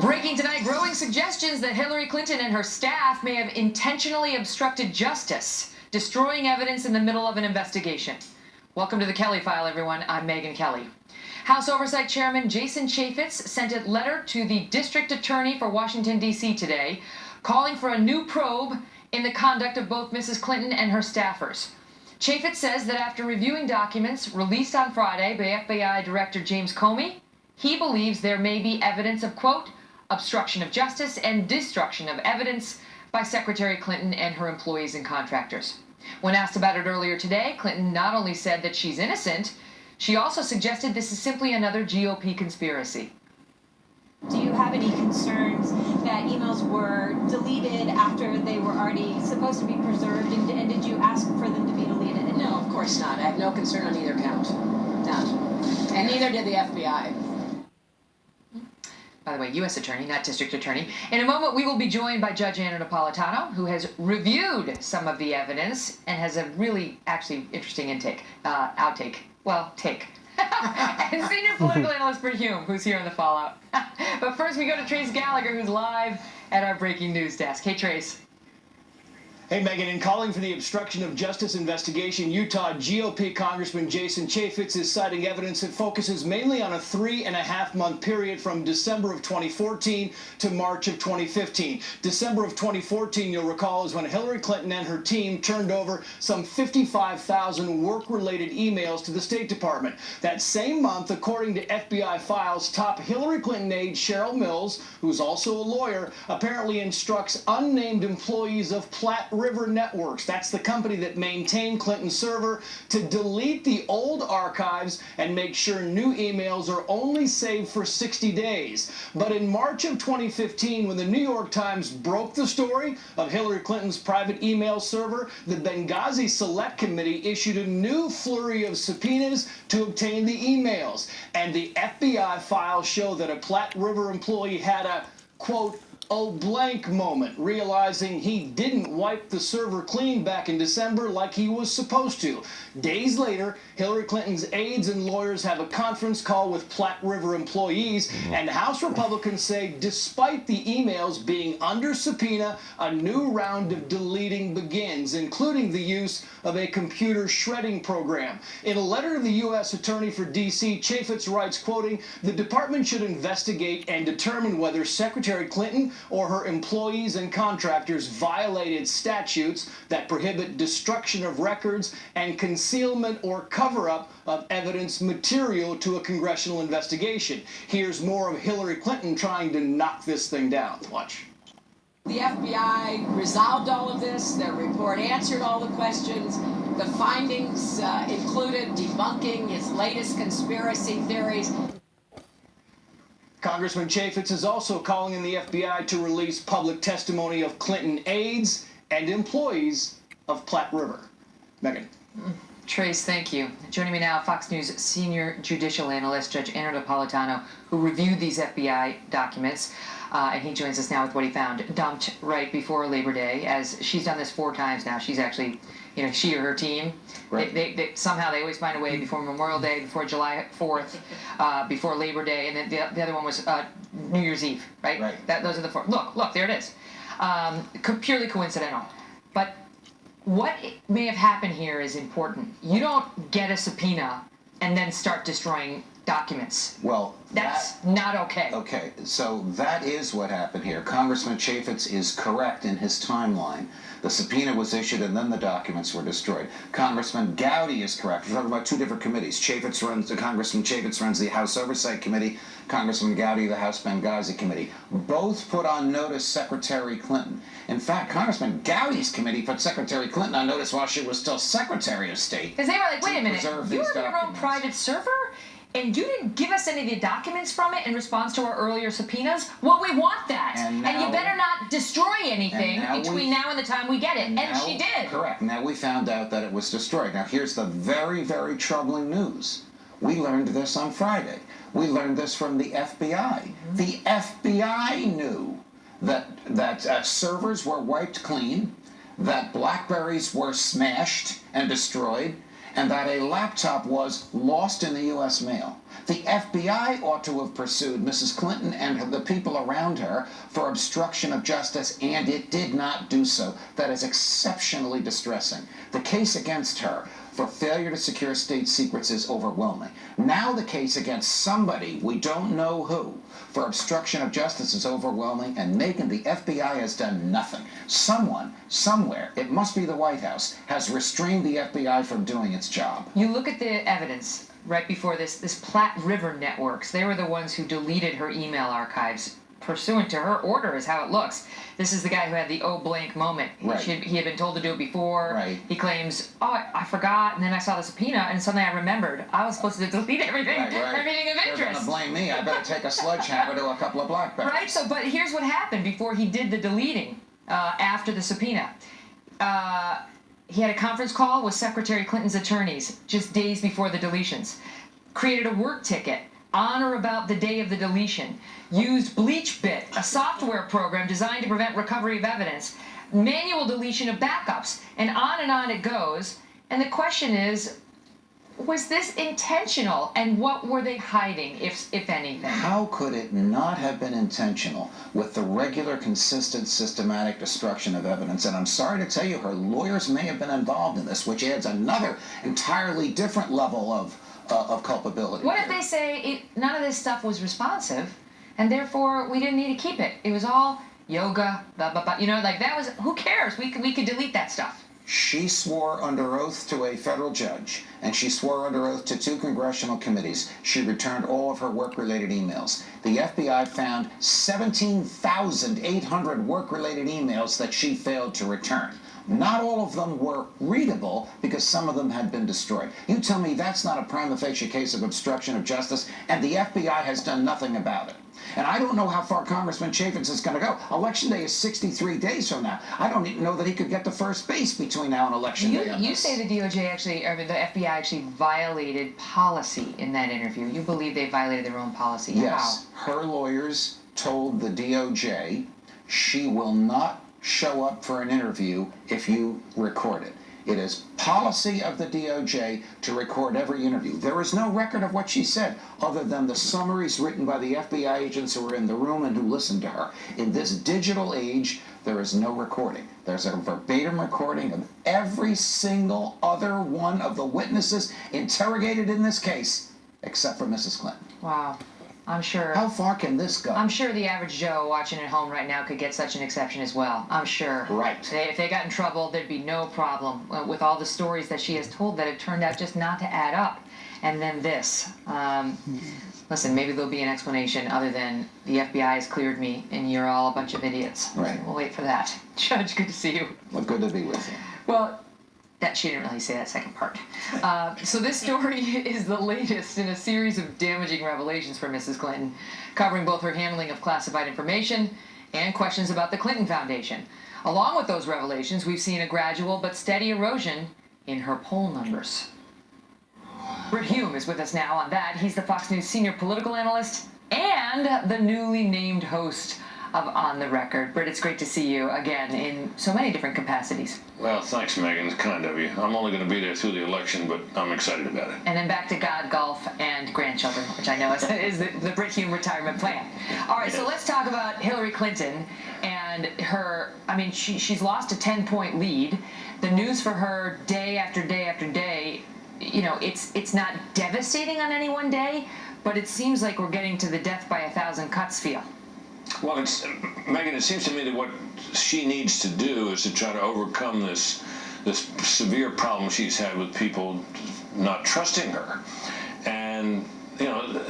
Breaking tonight, growing suggestions that Hillary Clinton and her staff may have intentionally obstructed justice, destroying evidence in the middle of an investigation. Welcome to the Kelly File, everyone. I'm Megyn Kelly. House Oversight Chairman Jason Chaffetz sent a letter to the District Attorney for Washington, D.C. today, calling for a new probe in the conduct of both Mrs. Clinton and her staffers. Chaffetz says that after reviewing documents released on Friday by FBI Director James Comey, he believes there may be evidence of, quote, obstruction of justice and destruction of evidence by Secretary Clinton and her employees and contractors. When asked about it earlier today, Clinton not only said that she's innocent, she also suggested this is simply another GOP conspiracy. Do you have any concerns that emails were deleted after they were already supposed to be preserved, and did you ask for them to be deleted? No, of course not. I have no concern on either count. None. And neither did the FBI. By the way, U.S. Attorney, not District Attorney. In a moment, we will be joined by Judge Nepolitano, who has reviewed some of the evidence and has a really, actually, interesting outtake. Well, take. And senior political analyst Brit Hume, who's here on the Fallout. But first, we go to Trace Gallagher, who's live at our breaking news desk. Hey, Trace. Hey, Megyn, in calling for the obstruction of justice investigation, Utah GOP Congressman Jason Chaffetz is citing evidence that focuses mainly on a 3.5-month period from December of 2014 to March of 2015. December of 2014, you'll recall, is when Hillary Clinton and her team turned over some 55,000 work-related emails to the State Department. That same month, according to FBI files, top Hillary Clinton aide Cheryl Mills, who's also a lawyer, apparently instructs unnamed employees of Platte River Networks, that's the company that maintained Clinton's server, to delete the old archives and make sure new emails are only saved for 60 days. But in March of 2015, when the New York Times broke the story of Hillary Clinton's private email server, the Benghazi Select Committee issued a new flurry of subpoenas to obtain the emails. And the FBI files show that a Platte River employee had a, quote, oh blank moment, realizing he didn't wipe the server clean back in December like he was supposed to. Days later, Hillary Clinton's aides and lawyers have a conference call with Platte River employees, and House Republicans say despite the emails being under subpoena, a new round of deleting begins, including the use of a computer shredding program. In a letter to the U.S. Attorney for D.C., Chaffetz writes, quoting, "The department should investigate and determine whether Secretary Clinton or her employees and contractors violated statutes that prohibit destruction of records and concealment or cover-up of evidence material to a congressional investigation." Here's more of Hillary Clinton trying to knock this thing down. Watch. The FBI resolved all of this. Their report answered all the questions. The findings included debunking his latest conspiracy theories. Congressman Chaffetz is also calling on the FBI to release public testimony of Clinton aides and employees of Platte River. Megyn. Trace, thank you. Joining me now, Fox News senior judicial analyst Judge Nepolitano, who reviewed these FBI documents, and he joins us now with what he found dumped right before Labor Day, as she's done this 4 times now. She's actually, she or her team, right. They somehow they always find a way before Memorial Day, before July 4th, before Labor Day, and then the other one was New Year's Eve, right? Right. Those are the 4. Look, there it is. Purely coincidental. But what may have happened here is important. You don't get a subpoena and then start destroying documents. Well, that's not okay. Okay, so that is what happened here. Congressman Chaffetz is correct in his timeline. The subpoena was issued and then the documents were destroyed. Congressman Gowdy is correct. We're talking about 2 different committees. Congressman Chaffetz runs the House Oversight Committee, Congressman Gowdy the House Benghazi Committee. Both put on notice Secretary Clinton. In fact, Congressman Gowdy's committee put Secretary Clinton on notice while she was still Secretary of State. Because they were like, wait a minute, you have your own private server? And you didn't give us any of the documents from it in response to our earlier subpoenas? Well, we want that. And you better not destroy anything between now and the time we get it. And she did. Correct. Now we found out that it was destroyed. Now here's the very, very troubling news. We learned this on Friday. We learned this from the FBI. Mm-hmm. The FBI knew that servers were wiped clean, that BlackBerries were smashed and destroyed, and that a laptop was lost in the U.S. mail. The FBI ought to have pursued Mrs. Clinton and the people around her for obstruction of justice, and it did not do so. That is exceptionally distressing. The case against her for failure to secure state secrets is overwhelming. Now the case against somebody, we don't know who, for obstruction of justice is overwhelming, and Megan, the FBI has done nothing. Someone, somewhere, it must be the White House, has restrained the FBI from doing its job. You look at the evidence right before this Platte River Networks. They were the ones who deleted her email archives pursuant to her order, is how it looks. This is the guy who had the oh blank moment. Right. He had been told to do it before. Right. He claims, oh, I forgot, and then I saw the subpoena, and suddenly I remembered I was supposed to delete everything, everything of interest. They're going to blame me. I better take a sledgehammer to a couple of blackberries. Right. So, but here's what happened before he did the deleting. After the subpoena, he had a conference call with Secretary Clinton's attorneys just days before the deletions. Created a work ticket on or about the day of the deletion, used BleachBit, a software program designed to prevent recovery of evidence, manual deletion of backups, and on it goes. And the question is, was this intentional, and what were they hiding, if anything? How could it not have been intentional with the regular, consistent, systematic destruction of evidence? And I'm sorry to tell you, her lawyers may have been involved in this, which adds another entirely different level of culpability. What if they say none of this stuff was responsive, and therefore we didn't need to keep it? It was all yoga, blah, blah, blah. You know, like that was, who cares? We could delete that stuff. She swore under oath to a federal judge, and she swore under oath to 2 congressional committees. She returned all of her work-related emails. The FBI found 17,800 work-related emails that she failed to return. Not all of them were readable because some of them had been destroyed. You tell me that's not a prima facie case of obstruction of justice, and the FBI has done nothing about it. And I don't know how far Congressman Chaffetz is going to go. Election day is 63 days from now. I don't even know that he could get to first base between now and Election day. You say the DOJ actually, or the FBI actually violated policy in that interview. You believe they violated their own policy. Yes. How? Her lawyers told the DOJ she will not show up for an interview if you record it. It is policy of the DOJ to record every interview. There is no record of what she said other than the summaries written by the FBI agents who were in the room and who listened to her. In this digital age, there is no recording. There's a verbatim recording of every single other one of the witnesses interrogated in this case, except for Mrs. Clinton. Wow. I'm sure. How far can this go? I'm sure the average Joe watching at home right now could get such an exception as well. I'm sure. Right. If they got in trouble, there'd be no problem with all the stories that she has told that have turned out just not to add up. And then this. Listen, maybe there'll be an explanation other than the FBI has cleared me and you're all a bunch of idiots. Right. We'll wait for that. Judge, good to see you. Well, good to be with you. Well, she didn't really say that second part. So this story is the latest in a series of damaging revelations for Mrs. Clinton, covering both her handling of classified information and questions about the Clinton Foundation. Along with those revelations, we've seen a gradual but steady erosion in her poll numbers. Britt Hume is with us now on that. He's the Fox News senior political analyst and the newly named host of On the Record. Britt, it's great to see you again in so many different capacities. Well, thanks, Megan. It's kind of you. I'm only going to be there through the election, but I'm excited about it. And then back to God, golf, and grandchildren, which I know is the Britt Hume retirement plan. All right, so let's talk about Hillary Clinton and her. I mean, she's lost a 10-point lead. The news for her day after day after day, you know, it's not devastating on any one day, but it seems like we're getting to the death by 1,000 cuts feel. Well, Megan, it seems to me that what she needs to do is to try to overcome this severe problem she's had with people not trusting her. And, you know,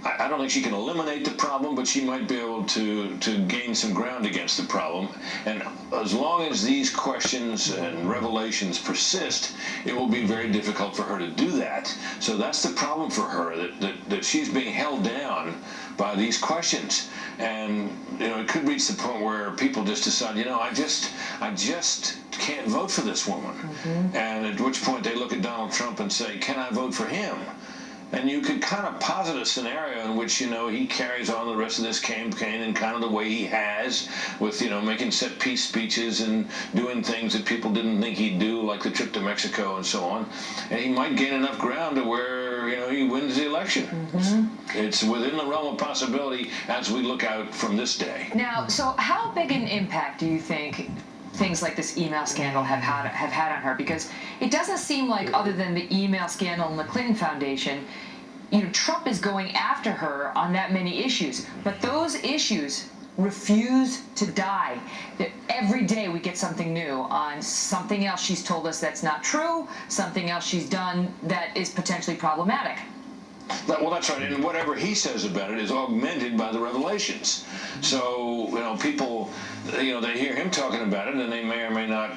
I don't think she can eliminate the problem, but she might be able to gain some ground against the problem. And as long as these questions and revelations persist, it will be very difficult for her to do that. So that's the problem for her, that she's being held down by these questions. And, you know, it could reach the point where people just decide, you know, I just can't vote for this woman. Mm-hmm. And at which point they look at Donald Trump and say, can I vote for him? And And you could kind of posit a scenario in which, he carries on the rest of this campaign in kind of the way he has, with, making set piece speeches and doing things that people didn't think he'd do, like the trip to Mexico and so on. And he might gain enough ground to where, he wins the election. It's within the realm of possibility as we look out from this day. Now, so how big an impact do you think things like this email scandal have had on her? Because it doesn't seem like, other than the email scandal and the Clinton Foundation, Trump is going after her on that many issues. But those issues refuse to die. Every day we get something new on something else she's told us that's not true, something else she's done that is potentially problematic. Well, that's right, and whatever he says about it is augmented by the revelations. So, people, they hear him talking about it, and they may or may not,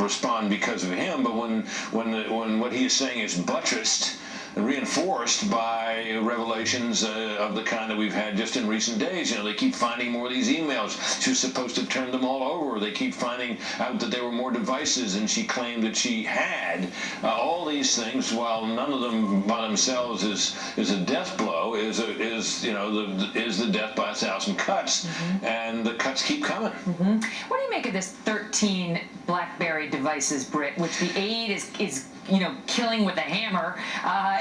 respond because of him. But when what he is saying is buttressed, reinforced by revelations of the kind that we've had just in recent days. They keep finding more of these emails. She was supposed to turn them all over. They keep finding out that there were more devices than she claimed that she had. All these things, while none of them by themselves is a death blow, is the death by 1,000 cuts, and the cuts keep coming. What do you make of this 13 BlackBerry devices, Britt, which the aide is killing with a hammer,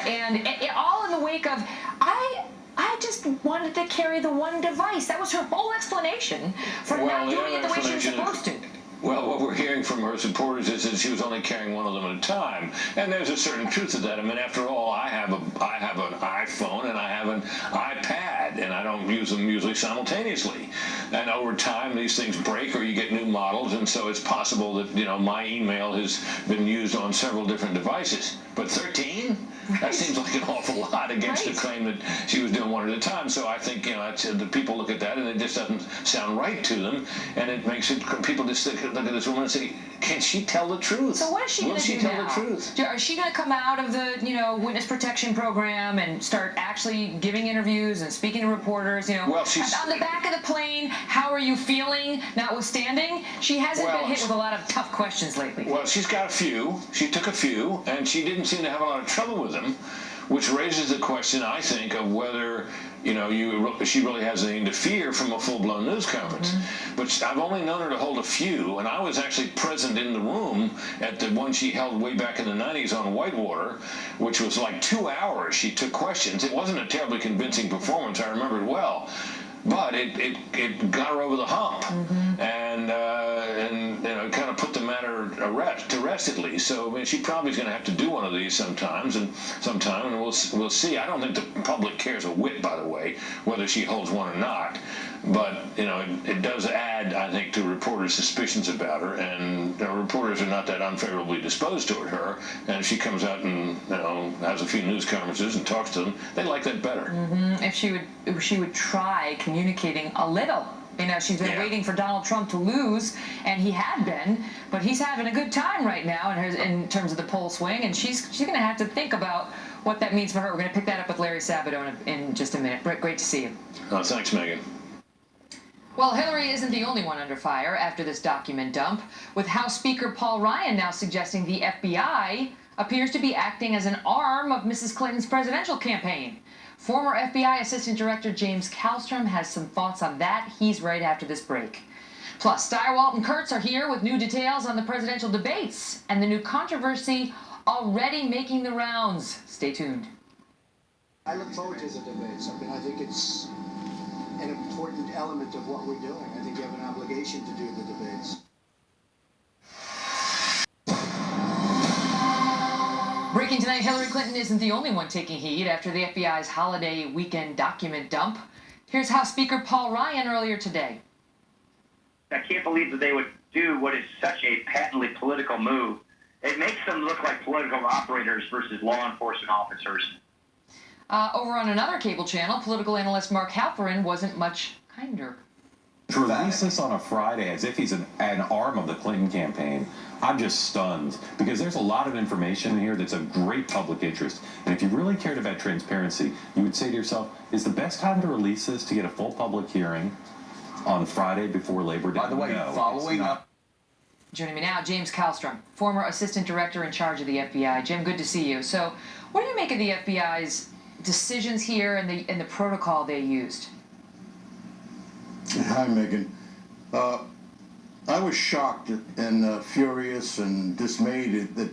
and it all in the wake of, I just wanted to carry the one device. That was her whole explanation for not doing it the way she was supposed to. Well, what we're hearing from her supporters is that she was only carrying one of them at a time, and there's a certain truth to that. I mean, after all, I have an iPhone and I have an iPad, and I don't use them usually simultaneously. And over time, these things break, or you get new models, and so it's possible that my email has been used on several different devices. But 13? Right. That seems like an awful lot against the claim that she was doing one at a time. So I think the people look at that and it just doesn't sound right to them, and it makes people just look at this woman and say, "Can she tell the truth? So what is she going to do now? Will she tell the truth? Is she going to come out of the witness protection program and start actually giving interviews and speaking to reporters? Well, she's on the back of the plane. How are you feeling? Notwithstanding, she hasn't been hit with a lot of tough questions lately. Well, she's got a few. She took a few, and she didn't seem to have a lot of trouble with them, which raises the question, I think, of whether she really has anything to fear from a full-blown news conference. But I've only known her to hold a few, and I was actually present in the room at the one she held way back in the 90s on Whitewater, which was like 2 hours. She took questions. It wasn't a terribly convincing performance. I remember it well. But it got her over the hump, and it kind of put the matter to rest at least. So I mean, she probably is going to have to do one of these sometime, and we'll see. I don't think the public cares a whit, by the way, whether she holds one or not. But it does add, I think, to reporters' suspicions about her, and reporters are not that unfavorably disposed toward her. And if she comes out and has a few news conferences and talks to them, they like that better. If she would try communicating a little. She's been waiting for Donald Trump to lose, and he had been, but he's having a good time right now in terms of the poll swing, and she's going to have to think about what that means for her. We're going to pick that up with Larry Sabato in just a minute. Britt, great to see you. Thanks, Megan. Well, Hillary isn't the only one under fire after this document dump, with House Speaker Paul Ryan now suggesting the FBI appears to be acting as an arm of Mrs. Clinton's presidential campaign. Former FBI Assistant Director James Kallstrom has some thoughts on that. He's right after this break. Plus, Steyerwalt and Kurtz are here with new details on the presidential debates and the new controversy already making the rounds. Stay tuned. I look forward to the debates. I mean, I think it's an important element of what we're doing. I think you have an obligation to do the debates. Breaking tonight, Hillary Clinton isn't the only one taking heat after the FBI's holiday weekend document dump. Here's House Speaker Paul Ryan earlier today. I can't believe that they would do what is such a patently political move. It makes them look like political operators versus law enforcement officers. Over on another cable channel, political analyst Mark Halperin wasn't much kinder. To release this on a Friday as if he's an arm of the Clinton campaign, I'm just stunned, because there's a lot of information in here that's of great public interest. And if you really cared about transparency, you would say to yourself, is the best time to release this to get a full public hearing on Friday before Labor Day? By the way, following up. Joining me now, James Kallstrom, former assistant director in charge of the FBI. Jim, good to see you. So, what do you make of the FBI's decisions here and the protocol they used? Hi, Megan. I was shocked and furious and dismayed that